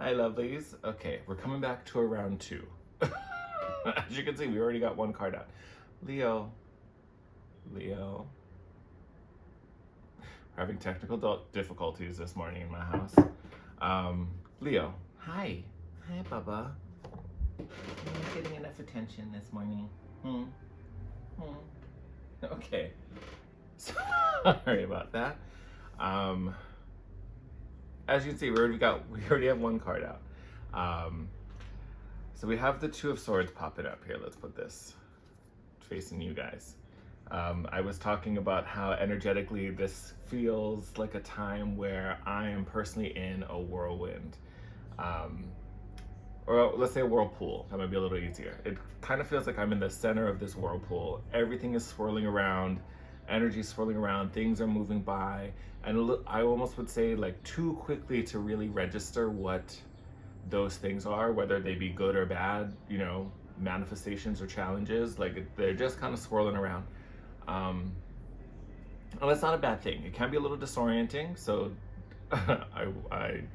Hi, lovelies. Okay, we're coming back to a round two. As you can see, we already got one card out. Leo. Leo. We're having technical difficulties this morning in my house. Leo. Hi. Hi, Bubba. You're not getting enough attention this morning. Okay. Sorry about that. As you can see, we already have one card out. So we have the Two of Swords popping up here. Let's put this facing you guys. I was talking about how energetically this feels like a time where I am personally in a whirlwind. Or let's say a whirlpool. That might be a little easier. It kind of feels like I'm in the center of this whirlpool. Everything is swirling around, energy is swirling around, things are moving by, and I almost would say like too quickly to really register what those things are, whether they be good or bad, you know, manifestations or challenges. Like they're just kind of swirling around. And that's not a bad thing. It can be a little disorienting, so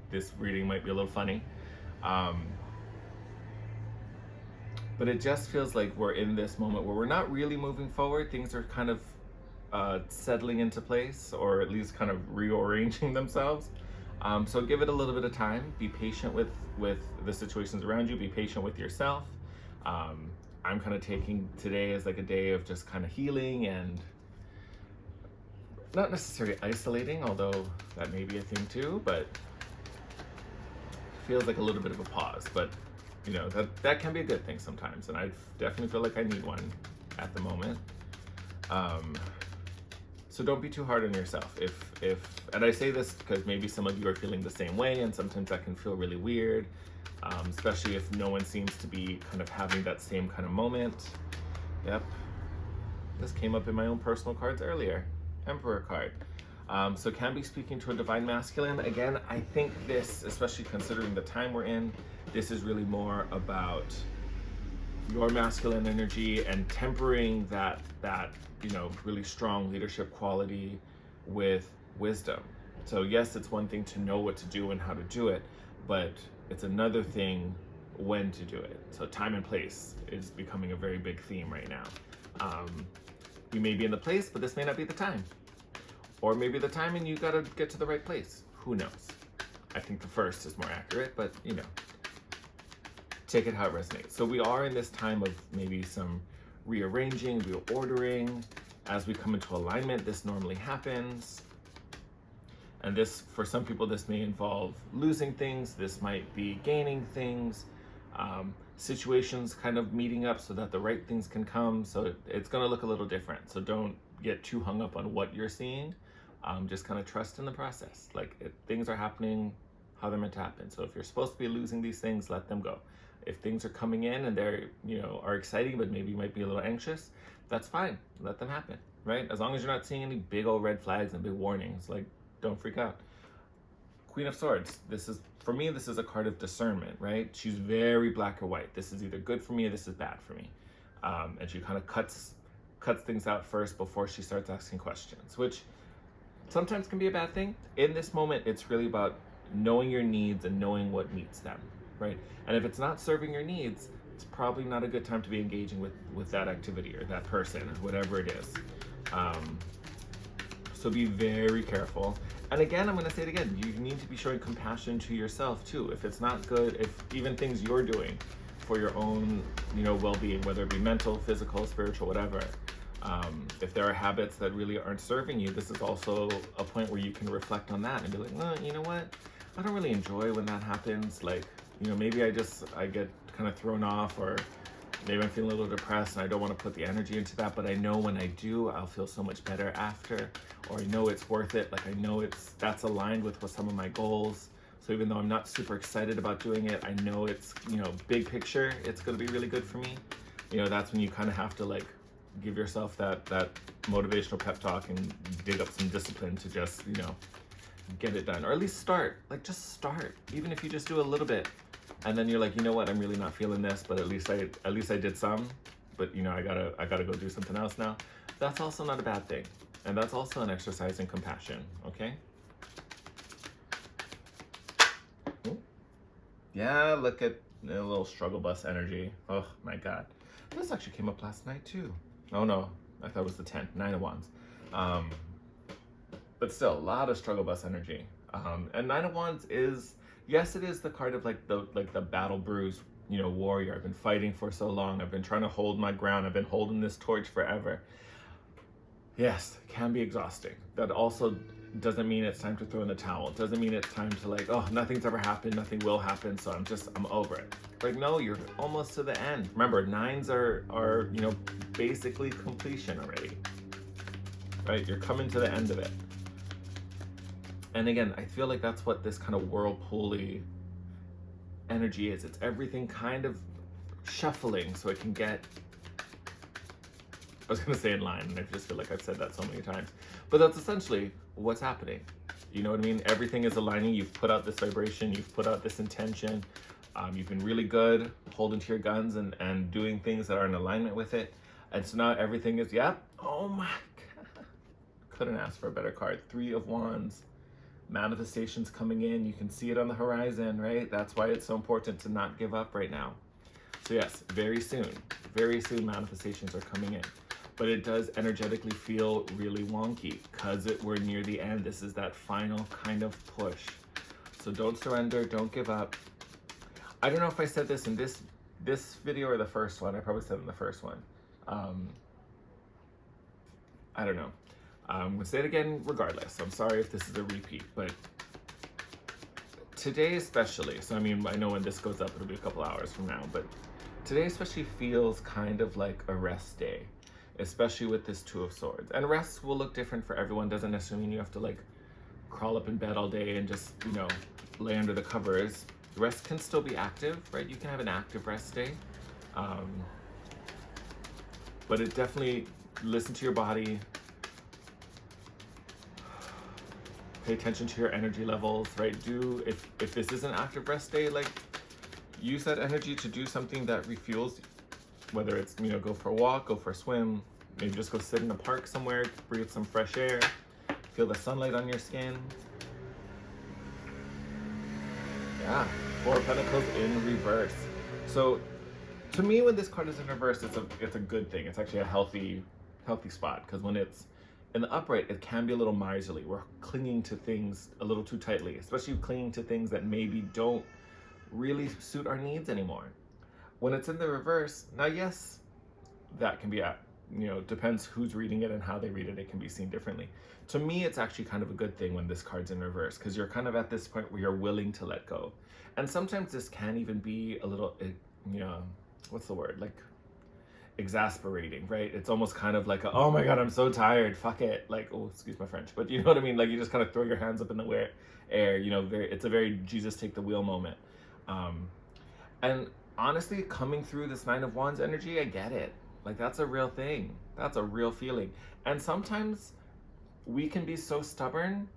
this reading might be a little funny. But it just feels like we're in this moment where we're not really moving forward. Things are kind of settling into place, or at least kind of rearranging themselves. So give it a little bit of time. Be patient with the situations around you. Be patient with yourself. I'm kind of taking today as like a day of just kind of healing and not necessarily isolating, although that may be a thing too, but feels like a little bit of a pause. But you know, that can be a good thing sometimes, and I definitely feel like I need one at the moment. So don't be too hard on yourself. And I say this because maybe some of you are feeling the same way, and sometimes that can feel really weird, especially if no one seems to be kind of having that same kind of moment. Yep, this came up in my own personal cards earlier. Emperor card. So can be speaking to a divine masculine. Again, I think this, especially considering the time we're in, this is really more about your masculine energy and tempering that you know, really strong leadership quality with wisdom. So yes, it's one thing to know what to do and how to do it, but it's another thing when to do it. So time and place is becoming a very big theme right now. You may be in the place, but this may not be the time. Or maybe the time and you gotta get to the right place. Who knows? I think the first is more accurate, but you know, take it how it resonates. So we are in this time of maybe some rearranging, reordering. As we come into alignment, this normally happens. And this, for some people, this may involve losing things. This might be gaining things. Situations kind of meeting up so that the right things can come. So it's gonna look a little different. So don't get too hung up on what you're seeing. Just kind of trust in the process. Like things are happening how they're meant to happen. So if you're supposed to be losing these things, let them go. If things are coming in and they're, you know, are exciting, but maybe you might be a little anxious, that's fine. Let them happen, right? As long as you're not seeing any big old red flags and big warnings, like don't freak out. Queen of Swords. This is, for me, this is a card of discernment, right? She's very black or white. This is either good for me or this is bad for me. And she kind of cuts things out first before she starts asking questions, which sometimes can be a bad thing. In this moment, it's really about knowing your needs and knowing what meets them, right? And if it's not serving your needs, it's probably not a good time to be engaging with that activity or that person or whatever it is. So be very careful. And again, I'm going to say it again, you need to be showing compassion to yourself too. If it's not good, if even things you're doing for your own, you know, well-being, whether it be mental, physical, spiritual, whatever, if there are habits that really aren't serving you, this is also a point where you can reflect on that and be like, well, you know what? I don't really enjoy when that happens. Like, you know, maybe I get kind of thrown off, or maybe I'm feeling a little depressed and I don't want to put the energy into that, but I know when I do, I'll feel so much better after, or I know it's worth it. Like I know that's aligned with some of my goals. So even though I'm not super excited about doing it, I know it's, you know, big picture, it's going to be really good for me. You know, that's when you kind of have to like give yourself that motivational pep talk and dig up some discipline to just, you know, get it done, or at least start. Like just start, even if you just do a little bit, and then you're like, you know what, I'm really not feeling this, but at least I did some. But you know, I gotta go do something else now. That's also not a bad thing, and that's also an exercise in compassion. Okay. Yeah, look at a little struggle bus energy. Oh my God. This actually came up last night too. Oh no, I thought it was the 10, 9 of Wands. Um, but still, a lot of struggle bus energy. And 9 of Wands is, yes, it is the card of like the battle bruised, warrior. I've been fighting for so long. I've been trying to hold my ground. I've been holding this torch forever. Yes, it can be exhausting. That also doesn't mean it's time to throw in the towel. It doesn't mean it's time to like, oh, nothing's ever happened, nothing will happen, so I'm over it. Like, no, you're almost to the end. Remember, 9s are basically completion already. Right? You're coming to the end of it. And again, I feel like that's what this kind of whirlpool-y energy is. It's everything kind of shuffling so it can get, I was going to say in line, and I just feel like I've said that so many times. But that's essentially what's happening. You know what I mean? Everything is aligning. You've put out this vibration. You've put out this intention. You've been really good holding to your guns and doing things that are in alignment with it. And so now everything is, yep. Oh my God. Couldn't ask for a better card. 3 of Wands. Manifestations coming in. You can see it on the horizon, right? That's why it's so important to not give up right now. So yes, very soon manifestations are coming in. But it does energetically feel really wonky because we're near the end. This is that final kind of push. So don't surrender, don't give up. I don't know if I said this in this video or the first one. I probably said it in the first one. I don't know. I'm gonna say it again regardless. I'm sorry if this is a repeat, but today especially, so I mean, I know when this goes up, it'll be a couple hours from now, but today especially feels kind of like a rest day, especially with this 2 of Swords. And rest will look different for everyone. Doesn't necessarily mean you have to like crawl up in bed all day and just, lay under the covers. Rest can still be active, right? You can have an active rest day. But it definitely, listen to your body, pay attention to your energy levels, right? If this is an active rest day, like use that energy to do something that refuels you. Whether it's, go for a walk, go for a swim, maybe just go sit in a park somewhere, breathe some fresh air, feel the sunlight on your skin. Yeah, 4 of Pentacles in reverse. So to me, when this card is in reverse, it's a good thing. It's actually a healthy spot, because when it's in the upright, it can be a little miserly. We're clinging to things a little too tightly, especially clinging to things that maybe don't really suit our needs anymore. When it's in the reverse, now yes, that can be, depends who's reading it and how they read it. It can be seen differently. To me, it's actually kind of a good thing when this card's in reverse, because you're kind of at this point where you're willing to let go. And sometimes this can even be a little, what's the word? Like exasperating, right? It's almost kind of like, oh my God, I'm so tired. Fuck it. Like, oh, excuse my French, but you know what I mean? Like you just kind of throw your hands up in the air, it's a very Jesus take the wheel moment. And honestly, coming through this 9 of Wands energy, I get it. Like that's a real thing. That's a real feeling. And sometimes we can be so stubborn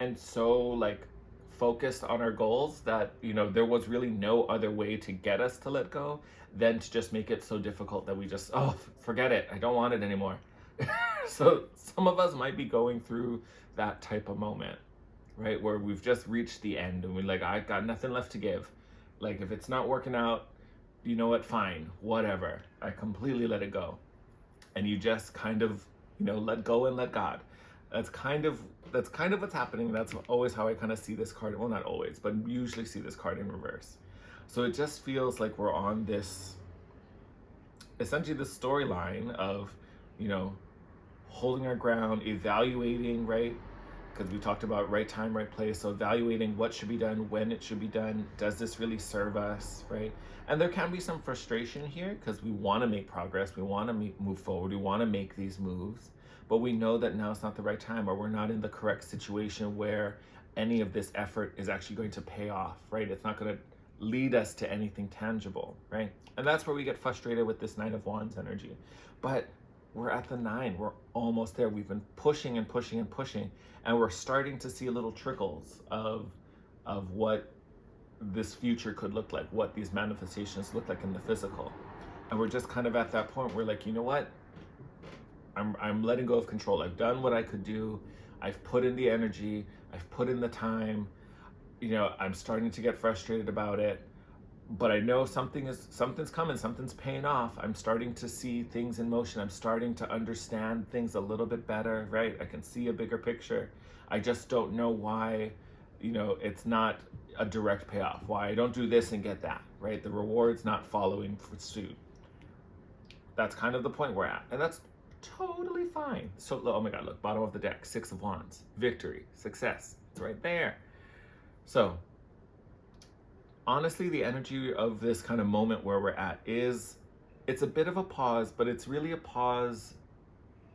and so like focused on our goals that, there was really no other way to get us to let go than to just make it so difficult that we just, oh, forget it. I don't want it anymore. So some of us might be going through that type of moment, right? Where we've just reached the end and we're like, I got nothing left to give. Like if it's not working out, you know what, fine, whatever. I completely let it go. And you just kind of, let go and let God. That's kind of what's happening. That's always how I kind of see this card. Well, not always, but usually see this card in reverse. So it just feels like we're on this, essentially the storyline of, holding our ground, evaluating, right? Because we talked about right time, right place. So evaluating what should be done, when it should be done. Does this really serve us, right? And there can be some frustration here because we want to make progress. We want to move forward. We want to make these moves. But we know that now it's not the right time, or we're not in the correct situation where any of this effort is actually going to pay off, right? It's not going to lead us to anything tangible, right? And that's where we get frustrated with this 9 of Wands energy. But we're at the 9. We're almost there. We've been pushing and pushing and pushing, and we're starting to see little trickles of what this future could look like, what these manifestations look like in the physical. And we're just kind of at that point where, like, you know what? I'm letting go of control. I've done what I could do. I've put in the energy. I've put in the time. I'm starting to get frustrated about it. but I know something's coming, something's paying off. I'm starting to see things in motion. I'm starting to understand things a little bit better, right? I can see a bigger picture. I just don't know why, it's not a direct payoff. Why I don't do this and get that, right? The reward's not following suit. That's kind of the point we're at, and that's totally fine. So, oh my God, look, bottom of the deck, 6 of Wands, victory, success. It's right there. So, honestly, the energy of this kind of moment where we're at it's a bit of a pause, but it's really a pause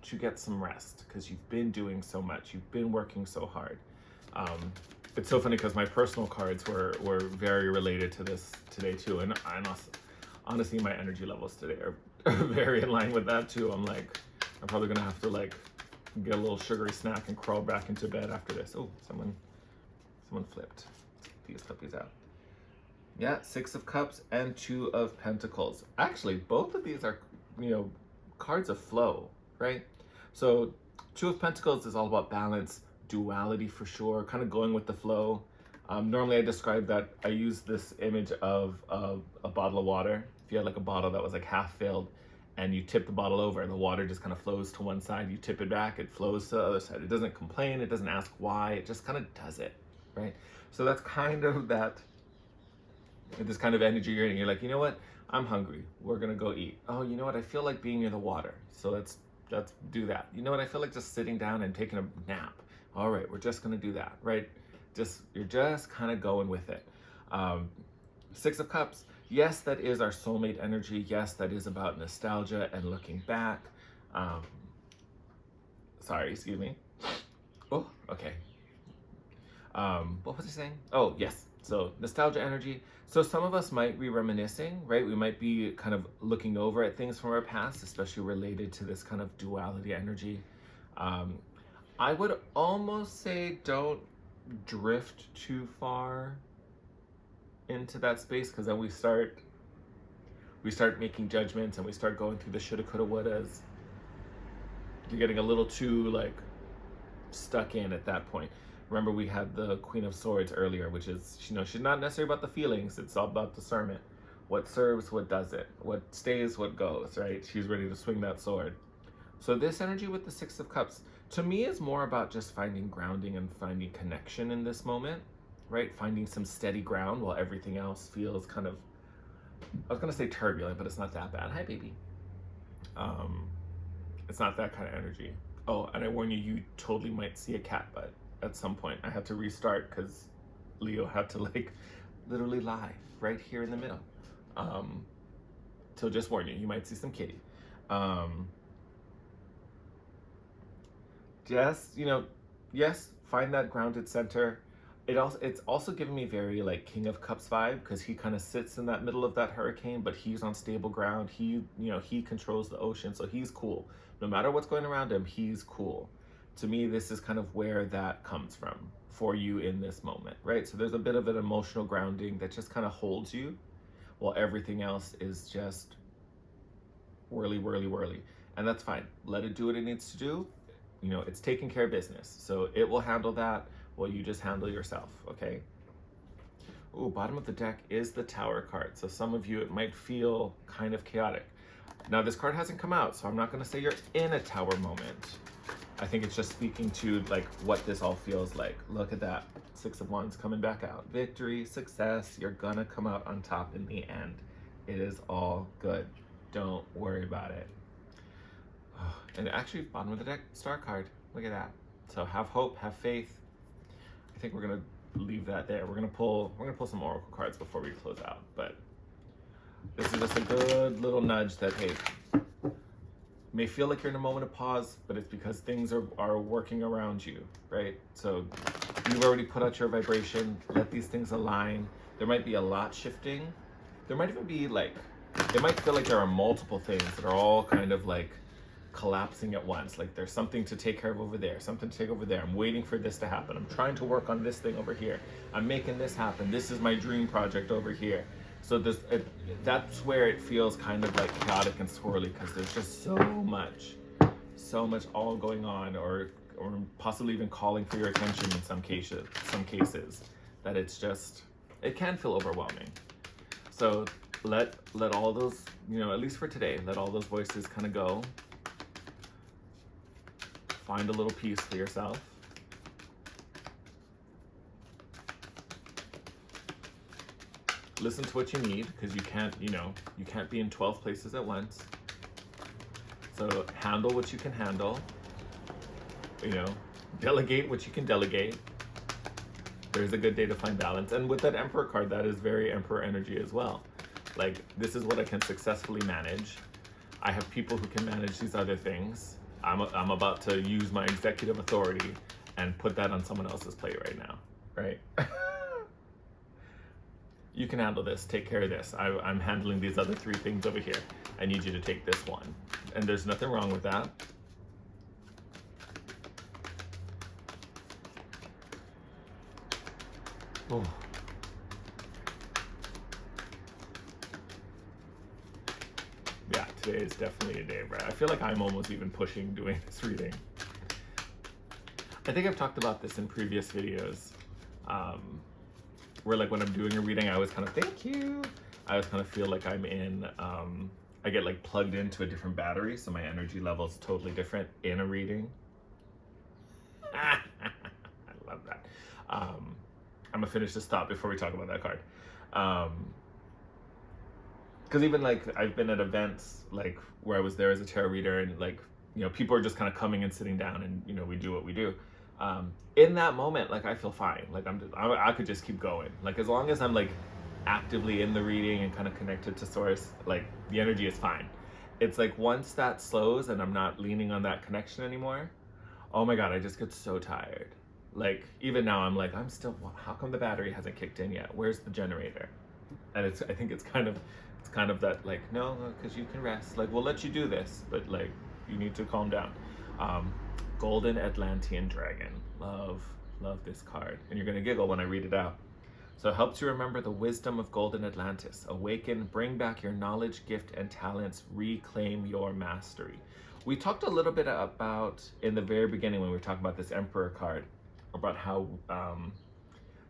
to get some rest because you've been doing so much. You've been working so hard. It's so funny because my personal cards were very related to this today too. And honestly, my energy levels today are very in line with that too. I'm probably gonna have to get a little sugary snack and crawl back into bed after this. Oh, someone flipped. Let's flip these out. Yeah, 6 of Cups and 2 of Pentacles. Actually, both of these are, cards of flow, right? So 2 of Pentacles is all about balance, duality for sure, kind of going with the flow. Normally I describe that, I use this image of a bottle of water. If you had a bottle that was half filled and you tip the bottle over and the water just kind of flows to one side, you tip it back, it flows to the other side. It doesn't complain, it doesn't ask why, it just kind of does it, right? So that's kind of this kind of energy you're in. You're like, you know what? I'm hungry. We're gonna go eat. Oh, you know what? I feel like being near the water. So let's do that. You know what? I feel like just sitting down and taking a nap. All right, we're just gonna do that, right? You're just kind of going with it. 6 of Cups. Yes, that is our soulmate energy. Yes, that is about nostalgia and looking back. Sorry, excuse me. Oh, okay. What was I saying? Oh, yes. So nostalgia energy. So some of us might be reminiscing, right? We might be kind of looking over at things from our past, especially related to this kind of duality energy. I would almost say don't drift too far into that space, because then we start making judgments and we start going through the shoulda, coulda, wouldas. You're getting a little too stuck in at that point. Remember, we had the Queen of Swords earlier, which is, she's not necessarily about the feelings. It's all about discernment. What serves, what doesn't. What stays, what goes, right? She's ready to swing that sword. So this energy with the 6 of Cups, to me, is more about just finding grounding and finding connection in this moment, right? Finding some steady ground while everything else feels kind of, I was going to say turbulent, but it's not that bad. Hi, baby. It's not that kind of energy. Oh, and I warn you, you totally might see a cat butt at some point. I had to restart because Leo had to literally lie right here in the middle. So just warn you, you might see some kitty. Just, yes, find that grounded center. It's also giving me very King of Cups vibe, because he kind of sits in that middle of that hurricane, but he's on stable ground. He controls the ocean, so he's cool. No matter what's going around him, he's cool. To me, this is kind of where that comes from for you in this moment, right? So there's a bit of an emotional grounding that just kind of holds you while everything else is just whirly, whirly, whirly. And that's fine. Let it do what it needs to do. It's taking care of business. So it will handle that while you just handle yourself, okay? Ooh, bottom of the deck is the Tower card. So some of you, it might feel kind of chaotic. Now, this card hasn't come out, so I'm not going to say you're in a Tower moment. I think it's just speaking to what this all feels like. Look at that. 6 of Wands coming back out. Victory, success. You're gonna come out on top in the end. It is all good. Don't worry about it. And actually, bottom of the deck, Star card. Look at that. So have hope, have faith. I think we're gonna leave that there. We're gonna pull some Oracle cards before we close out. But this is just a good little nudge that, hey, may feel like you're in a moment of pause, but it's because things are working around you, right? So you've already put out your vibration. Let these things align. There might be a lot shifting. There might even be it might feel like there are multiple things that are all kind of collapsing at once. There's something to take care of over there, something to take over there. I'm waiting for this to happen. I'm trying to work on this thing over here. I'm making this happen. This is my dream project over here. So that's where it feels kind of chaotic and swirly, because there's just so much all going on, or possibly even calling for your attention in some cases, that it can feel overwhelming. So let all those, at least for today, let all those voices kind of go. Find a little peace for yourself. Listen to what you need, because you can't be in 12 places at once. So handle what you can handle. Delegate what you can delegate. There's a good day to find balance. And with that Emperor card, that is very Emperor energy as well. Like, this is what I can successfully manage. I have people who can manage these other things. I'm about to use my executive authority and put that on someone else's plate right now, right? You can handle this, take care of this. I'm handling these other 3 things over here. I need you to take this one. And there's nothing wrong with that. Oh. Yeah, today is definitely a day, right? I feel like I'm almost even pushing doing this reading. I think I've talked about this in previous videos, where like when I'm doing a reading, I always kind of, thank you. I always kind of feel like I'm in, I get like plugged into a different battery, so my energy level is totally different in a reading. I love that. I'm gonna finish this thought before we talk about that card. Because even like I've been at events like where I was there as a tarot reader, and like, people are just kind of coming and sitting down, and we do what we do. In that moment, like I feel fine. Like I could just keep going. Like as long as I'm like actively in the reading and kind of connected to source, like the energy is fine. It's like once that slows and I'm not leaning on that connection anymore, oh my God, I just get so tired. Like even now I'm like, how come the battery hasn't kicked in yet? Where's the generator? And I think it's kind of that like, no, because you can rest. Like we'll let you do this, but like you need to calm down. Golden Atlantean Dragon. Love this card. And you're gonna giggle when I read it out. So it helps you remember the wisdom of Golden Atlantis. Awaken, bring back your knowledge, gift, and talents. Reclaim your mastery. We talked a little bit about, in the very beginning when we were talking about this Emperor card, about how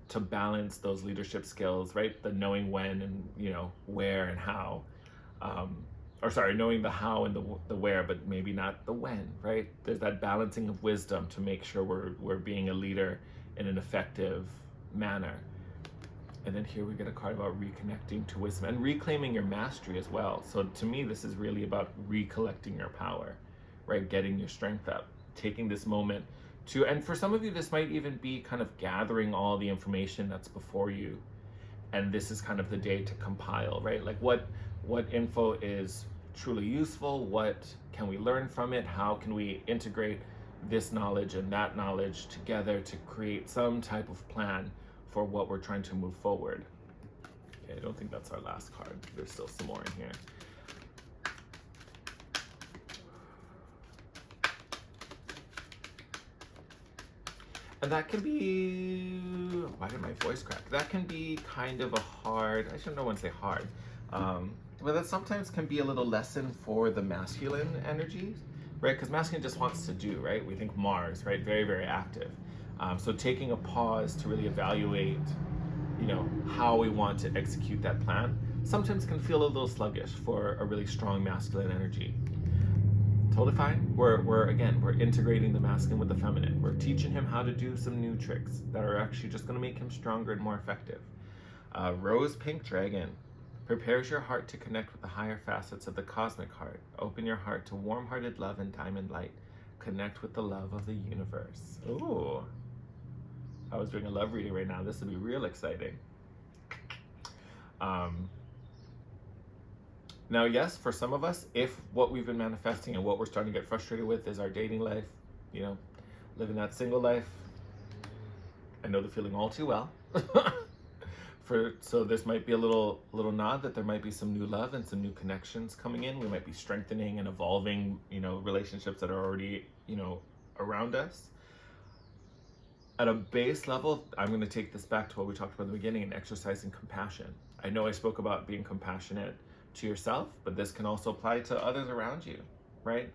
to balance those leadership skills, right? The knowing when and where and how. Knowing the how and the where, but maybe not the when, right? There's that balancing of wisdom to make sure we're being a leader in an effective manner. And then here we get a card about reconnecting to wisdom and reclaiming your mastery as well. So to me, this is really about recollecting your power, right? Getting your strength up, taking this moment to, and for some of you, this might even be kind of gathering all the information that's before you. And this is kind of the day to compile, right? Like what info is truly useful? What can we learn from it? How can we integrate this knowledge and that knowledge together to create some type of plan for what we're trying to move forward? Okay, I don't think that's our last card. There's still some more in here. And that can be, why did my voice crack? That can be kind of a hard, I shouldn't want to say hard, but that sometimes can be a little lesson for the masculine energies, right? Because masculine just wants to do, right? We think Mars, right? Very, very active. So taking a pause to really evaluate, how we want to execute that plan sometimes can feel a little sluggish for a really strong masculine energy. Totally fine. We're integrating the masculine with the feminine. We're teaching him how to do some new tricks that are actually just going to make him stronger and more effective. Rose Pink Dragon prepares your heart to connect with the higher facets of the cosmic heart. Open your heart to warm-hearted love and diamond light. Connect with the love of the universe. Ooh. If I was doing a love reading right now, this would be real exciting. Now, yes, for some of us, if what we've been manifesting and what we're starting to get frustrated with is our dating life, living that single life, I know the feeling all too well. So this might be a little nod that there might be some new love and some new connections coming in. We might be strengthening and evolving, relationships that are already, around us. At a base level, I'm going to take this back to what we talked about in the beginning and exercising compassion. I know I spoke about being compassionate to yourself, but this can also apply to others around you, right?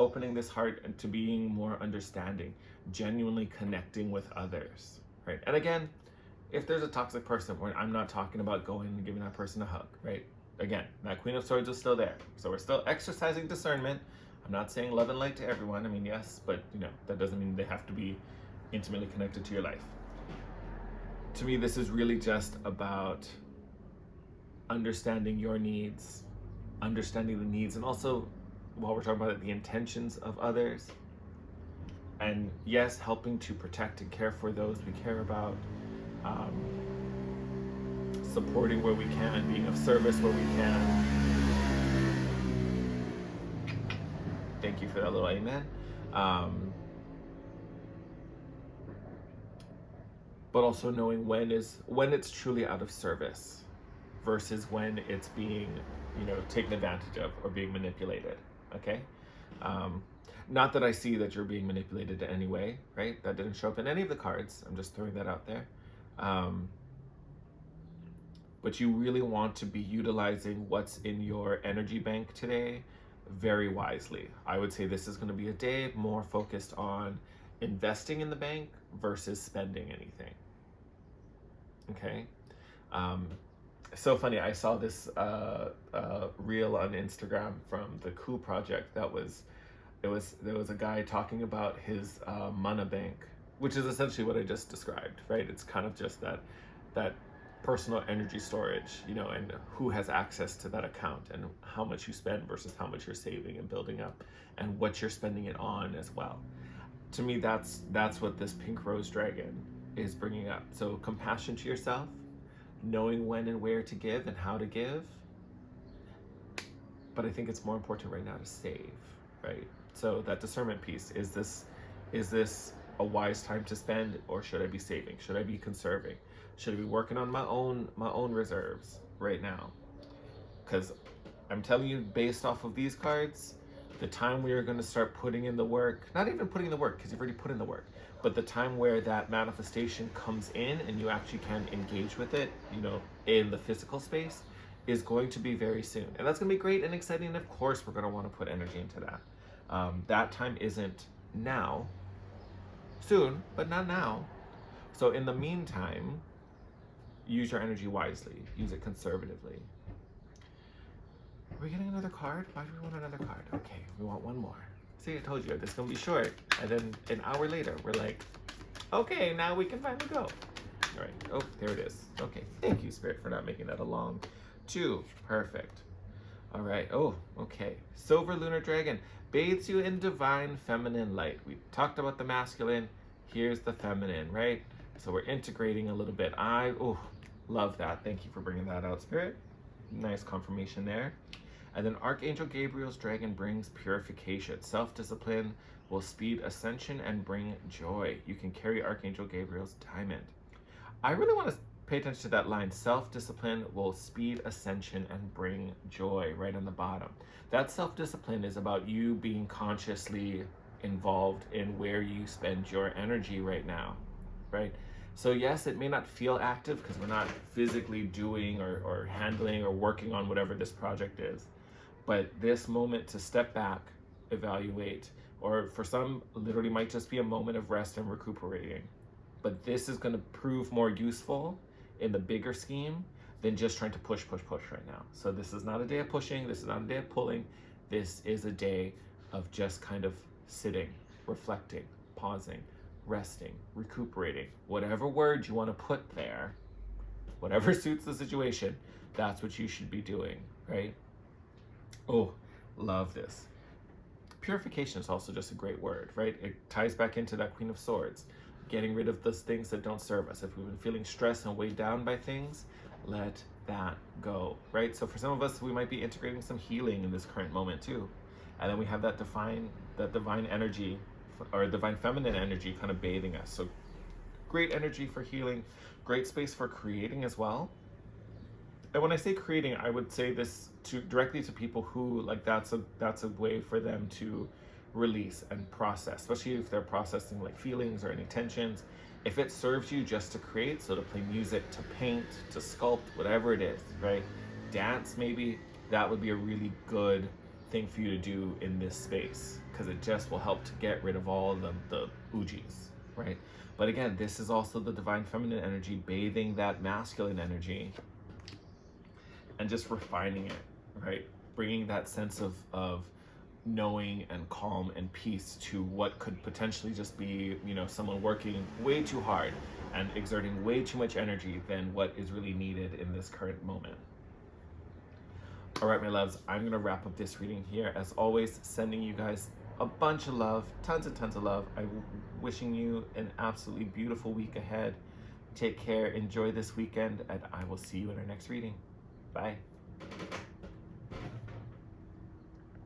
Opening this heart to being more understanding, genuinely connecting with others, right? And again, If there's a toxic person, where I'm not talking about going and giving that person a hug, right? Again, that Queen of Swords is still there. So we're still exercising discernment. I'm not saying love and light to everyone. I mean, yes, but that doesn't mean they have to be intimately connected to your life. To me, this is really just about understanding your needs, understanding the needs, and also, while we're talking about it, the intentions of others. And yes, helping to protect and care for those we care about. Supporting where we can, being of service where we can. Thank you for that little amen. But also knowing when it's truly out of service versus when it's being, taken advantage of or being manipulated. Okay? Not that I see that you're being manipulated in any way, right? That didn't show up in any of the cards. I'm just throwing that out there. But you really want to be utilizing what's in your energy bank today very wisely. I would say this is going to be a day more focused on investing in the bank versus spending anything. Okay? So funny, I saw this reel on Instagram from the Coup Project there was a guy talking about his mana bank, which is essentially what I just described, right? It's kind of just that personal energy storage, and who has access to that account and how much you spend versus how much you're saving and building up and what you're spending it on as well. To me, that's what this pink rose dragon is bringing up. So compassion to yourself, knowing when and where to give and how to give. But I think it's more important right now to save, right? So that discernment piece, is this a wise time to spend, or should I be saving? Should I be conserving? Should I be working on my own reserves right now? Because I'm telling you, based off of these cards, the time we are going to start putting in the work, not even putting in the work because you've already put in the work, but the time where that manifestation comes in and you actually can engage with it, in the physical space, is going to be very soon. And that's going to be great and exciting. And of course, we're going to want to put energy into that. That time isn't now, soon, but not now. So in the meantime, use your energy wisely, use it conservatively. Are we getting another card? Why do we want another card? Okay, we want one more. See, I told you, this is gonna be short. And then an hour later, we're like, okay, now we can finally go. All right, oh, there it is. Okay, thank you, Spirit, for not making that a long 2. Perfect. All right, oh, okay. Silver Lunar Dragon bathes you in divine feminine light. We talked about the masculine, here's the feminine, right? So we're integrating a little bit. I love that. Thank you for bringing that out, Spirit. Nice confirmation there. And then Archangel Gabriel's dragon brings purification. Self-discipline will speed ascension and bring joy. You can carry Archangel Gabriel's diamond. I really want to pay attention to that line. Self-discipline will speed ascension and bring joy, right on the bottom. That self-discipline is about you being consciously involved in where you spend your energy right now, right? So yes, it may not feel active because we're not physically doing or handling or working on whatever this project is. But this moment to step back, evaluate, or for some, literally might just be a moment of rest and recuperating. But this is going to prove more useful in the bigger scheme than just trying to push right now. So this is not a day of pushing. This is not a day of pulling. This is a day of just kind of sitting, reflecting, pausing, resting, recuperating. Whatever word you want to put there, whatever suits the situation, that's what you should be doing, right? Oh, love this. Purification is also just a great word, right? It ties back into that Queen of Swords. Getting rid of those things that don't serve us. If we've been feeling stressed and weighed down by things, let that go, right? So for some of us, we might be integrating some healing in this current moment too. And then we have that divine energy, or divine feminine energy kind of bathing us. So great energy for healing, great space for creating as well. And when I say creating, I would say this directly to people who, like, that's a way for them to release and process, especially if they're processing like feelings or any tensions. If it serves you just to create, so to play music, to paint, to sculpt, whatever it is, right? Dance, maybe, that would be a really good thing for you to do in this space, because it just will help to get rid of all the oogies, right? But again, this is also the divine feminine energy bathing that masculine energy and just refining it, right? Bringing that sense of knowing and calm and peace to what could potentially just be, you know, someone working way too hard and exerting way too much energy than what is really needed in this current moment. All right, my loves, I'm going to wrap up this reading here. As always, sending you guys a bunch of love, tons and tons of love. I'm wishing you an absolutely beautiful week ahead. Take care, enjoy this weekend, and I will see you in our next reading. Bye.